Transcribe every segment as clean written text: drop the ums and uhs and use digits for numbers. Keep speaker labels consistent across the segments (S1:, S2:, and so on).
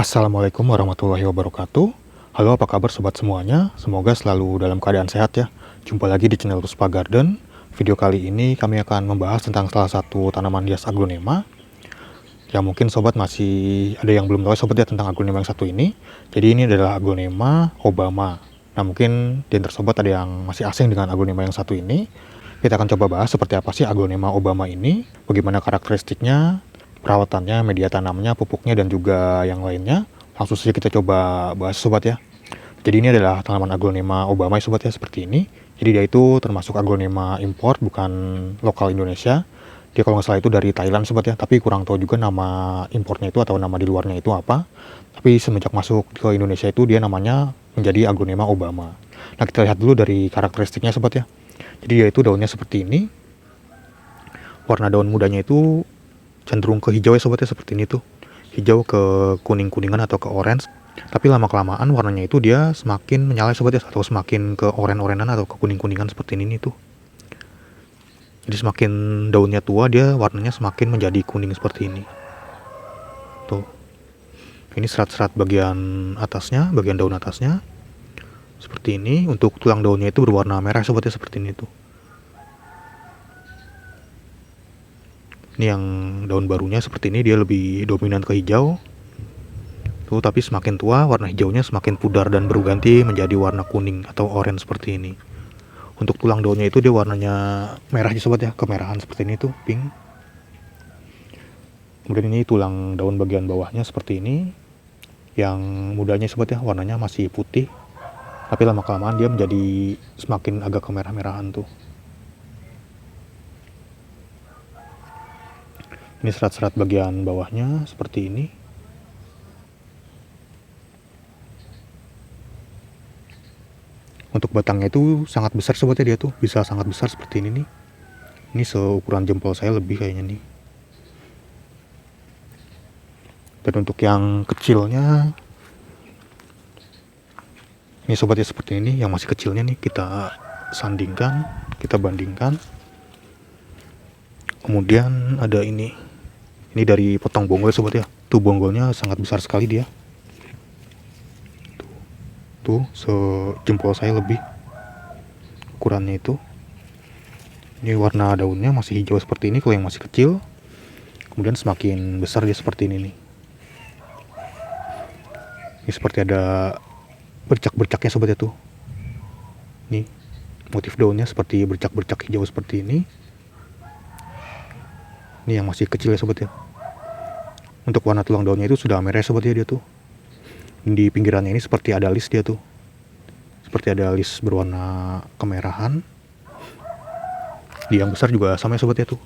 S1: Assalamualaikum warahmatullahi wabarakatuh. Halo, apa kabar sobat semuanya? Semoga selalu dalam keadaan sehat ya. Jumpa lagi di channel Ruspa Garden. Video kali ini kami akan membahas tentang salah satu tanaman hias aglonema. Ya mungkin sobat masih ada yang belum tahu sobat ya tentang aglonema yang satu ini. Jadi ini adalah aglonema Obama. Nah mungkin di antara sobat ada yang masih asing dengan aglonema yang satu ini. Kita akan coba bahas seperti apa sih aglonema Obama ini, bagaimana karakteristiknya, perawatannya, media tanamnya, pupuknya, dan juga yang lainnya. Langsung saja kita coba bahas sobat ya. Jadi ini adalah tanaman aglonema Obama sobat ya, seperti ini. Jadi dia itu termasuk aglonema import, bukan lokal Indonesia. Dia kalau nggak salah itu dari Thailand sobat ya, tapi kurang tahu juga nama importnya itu atau nama di luarnya itu apa. Tapi semenjak masuk ke Indonesia itu dia namanya menjadi aglonema Obama. Nah kita lihat dulu dari karakteristiknya sobat ya. Jadi dia itu daunnya seperti ini. Warna daun mudanya itu cenderung ke hijau ya sobat ya, seperti ini tuh. Hijau ke kuning-kuningan atau ke orange. Tapi lama-kelamaan warnanya itu dia semakin menyala sobat ya, atau semakin ke oren-orenan atau ke kuning-kuningan seperti ini tuh. Jadi semakin daunnya tua dia warnanya semakin menjadi kuning seperti ini. Tuh. Ini serat-serat bagian atasnya, bagian daun atasnya. Seperti ini. Untuk tulang daunnya itu berwarna merah sobat ya, seperti ini tuh. Ini yang daun barunya seperti ini, dia lebih dominan ke hijau. Tuh, tapi semakin tua warna hijaunya semakin pudar dan berganti menjadi warna kuning atau orange seperti ini. Untuk tulang daunnya itu dia warnanya merah ya sobat ya, kemerahan seperti ini tuh, pink. Kemudian ini tulang daun bagian bawahnya seperti ini. Yang mudanya sobat ya, warnanya masih putih. Tapi lama-kelamaan dia menjadi semakin agak kemerah-merahan tuh. Ini serat-serat bagian bawahnya seperti ini. Untuk batangnya itu sangat besar sobat ya, dia tuh bisa sangat besar seperti ini nih. Ini seukuran jempol saya lebih kayaknya nih. Dan untuk yang kecilnya, ini sobat ya seperti ini, yang masih kecilnya nih kita sandingkan, kita bandingkan. Kemudian ada ini dari potong bonggol sobat ya. Tuh bonggolnya sangat besar sekali dia. Tuh sejempol saya lebih ukurannya itu. Ini warna daunnya masih hijau seperti ini kalau yang masih kecil. Kemudian semakin besar dia seperti ini nih. Ini seperti ada bercak-bercaknya sobat ya tuh. Nih motif daunnya seperti bercak-bercak hijau seperti ini. Ini yang masih kecil ya sobat ya. Untuk warna tulang daunnya itu sudah merah sobat ya, dia tuh. Di pinggirannya ini seperti ada list dia tuh. Seperti ada list berwarna kemerahan. Di yang besar juga sama ya sobat ya tuh.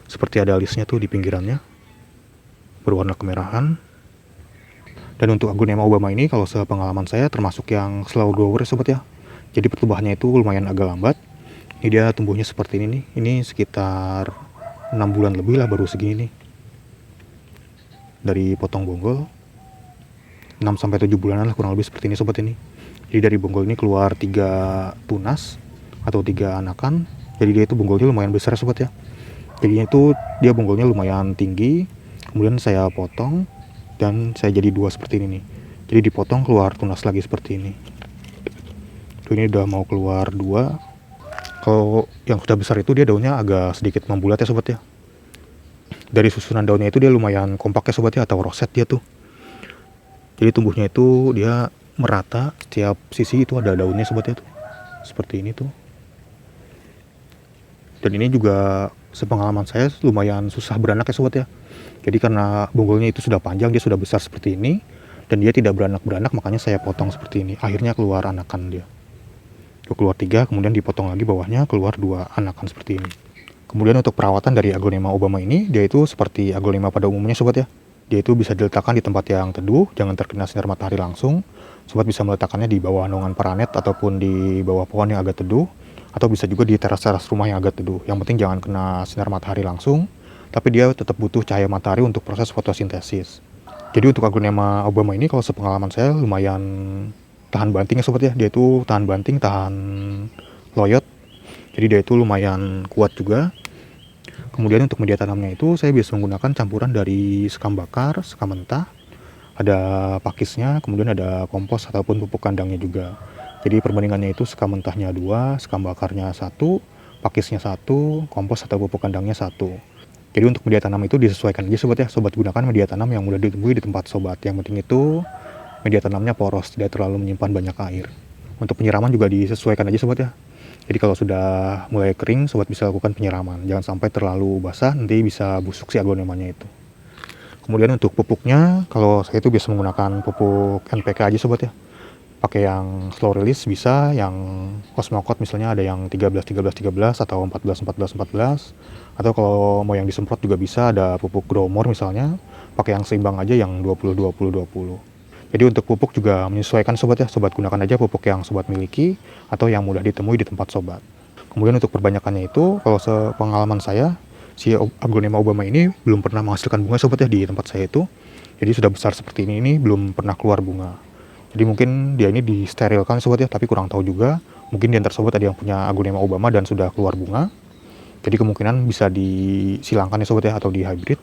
S1: Seperti ada listnya tuh di pinggirannya, berwarna kemerahan. Dan untuk aglonema Obama ini kalau sepengalaman saya termasuk yang slow grower ya sobat ya. Jadi pertumbuhannya itu lumayan agak lambat. Ini dia tumbuhnya seperti ini nih. Ini sekitar 6 bulan lebih lah baru segini nih. Dari potong bonggol 6-7 bulanan lah kurang lebih seperti ini sobat ini. Jadi dari bonggol ini keluar 3 tunas atau 3 anakan. Jadi dia itu bonggolnya lumayan besar sobat ya. Jadinya itu dia bonggolnya lumayan tinggi. Kemudian saya potong dan saya jadi 2 seperti ini nih. Jadi dipotong keluar tunas lagi seperti ini. Tuh ini udah mau keluar 2. Kalau yang sudah besar itu dia daunnya agak sedikit membulat ya sobat ya. Dari susunan daunnya itu dia lumayan kompak ya sobat ya, atau roset dia tuh. Jadi tumbuhnya itu dia merata, setiap sisi itu ada daunnya sobat ya tuh. Seperti ini tuh. Dan ini juga sepengalaman saya lumayan susah beranak ya sobat ya. Jadi karena bonggolnya itu sudah panjang, dia sudah besar seperti ini, dan dia tidak beranak-beranak, makanya saya potong seperti ini. Akhirnya keluar anakan dia. Keluar 3, kemudian dipotong lagi bawahnya, keluar 2 anakan seperti ini. Kemudian untuk perawatan dari aglonema Obama ini, dia itu seperti aglonema pada umumnya sobat ya. Dia itu bisa diletakkan di tempat yang teduh, jangan terkena sinar matahari langsung. Sobat bisa meletakkannya di bawah naungan paranet ataupun di bawah pohon yang agak teduh, atau bisa juga di teras-teras rumah yang agak teduh. Yang penting jangan kena sinar matahari langsung, tapi dia tetap butuh cahaya matahari untuk proses fotosintesis. Jadi untuk aglonema Obama ini kalau sepengalaman saya lumayan tahan banting ya sobat ya. Dia itu tahan banting, tahan loyot. Jadi dia itu lumayan kuat juga. Kemudian untuk media tanamnya itu saya biasa menggunakan campuran dari sekam bakar, sekam mentah, Ada pakisnya, kemudian ada kompos ataupun pupuk kandangnya juga. Jadi perbandingannya itu sekam mentahnya 2, sekam bakarnya 1, pakisnya 1, kompos atau pupuk kandangnya 1. Jadi untuk media tanam itu disesuaikan aja sobat ya. Sobat gunakan media tanam yang mudah ditemui di tempat sobat. Yang penting itu media tanamnya poros, tidak terlalu menyimpan banyak air. Untuk penyiraman juga disesuaikan aja sobat ya. Jadi kalau sudah mulai kering, sobat bisa lakukan penyiraman. Jangan sampai terlalu basah, nanti bisa busuk si aglonemanya itu. Kemudian untuk pupuknya, kalau saya itu biasa menggunakan pupuk NPK aja sobat ya. Pakai yang slow release bisa, yang Osmocote misalnya ada yang 13-13-13 atau 14-14-14. Atau kalau mau yang disemprot juga bisa, ada pupuk Growmore misalnya. Pakai yang seimbang aja yang 20-20-20. Jadi untuk pupuk juga menyesuaikan sobat ya. Sobat gunakan aja pupuk yang sobat miliki atau yang mudah ditemui di tempat sobat. Kemudian untuk perbanyakannya itu, kalau sepengalaman saya, si Aglonema Obama ini belum pernah menghasilkan bunga sobat ya di tempat saya itu. Jadi sudah besar seperti ini belum pernah keluar bunga. Jadi mungkin dia ini disterilkan sobat ya, tapi kurang tahu juga. Mungkin di antar sobat ada yang punya Aglonema Obama dan sudah keluar bunga. Jadi kemungkinan bisa disilangkan ya sobat ya, atau di hybrid.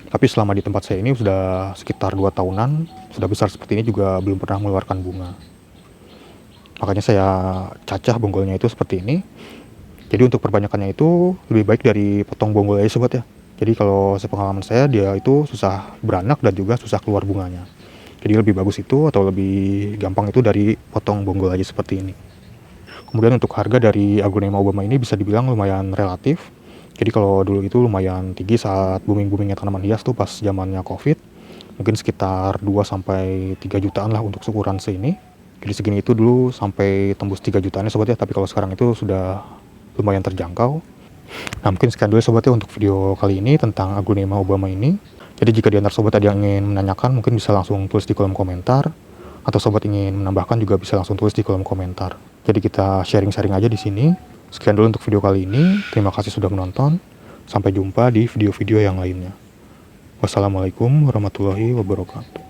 S1: Tapi selama di tempat saya ini sudah sekitar 2 tahunan, sudah besar seperti ini juga belum pernah mengeluarkan bunga. Makanya saya cacah bonggolnya itu seperti ini. Jadi untuk perbanyakannya itu lebih baik dari potong bonggol aja sobat ya. Jadi kalau sepengalaman saya dia itu susah beranak dan juga susah keluar bunganya. Jadi lebih bagus itu atau lebih gampang itu dari potong bonggol aja seperti ini. Kemudian untuk harga dari Aglonema Obama ini bisa dibilang lumayan relatif. Jadi kalau dulu itu lumayan tinggi saat booming-boomingnya tanaman hias tuh pas zamannya Covid. Mungkin sekitar 2-3 jutaan lah untuk ukuran seini. Jadi segini itu dulu sampai tembus 3 jutaan ya sobat ya. Tapi kalau sekarang itu sudah lumayan terjangkau. Nah mungkin sekian dulu sobat ya untuk video kali ini tentang Aglonema Obama ini. Jadi jika di antara sobat ada yang ingin menanyakan mungkin bisa langsung tulis di kolom komentar. Atau sobat ingin menambahkan juga bisa langsung tulis di kolom komentar. Jadi kita sharing-sharing aja di sini. Sekian dulu untuk video kali ini. Terima kasih sudah menonton. Sampai jumpa di video-video yang lainnya. Wassalamualaikum warahmatullahi wabarakatuh.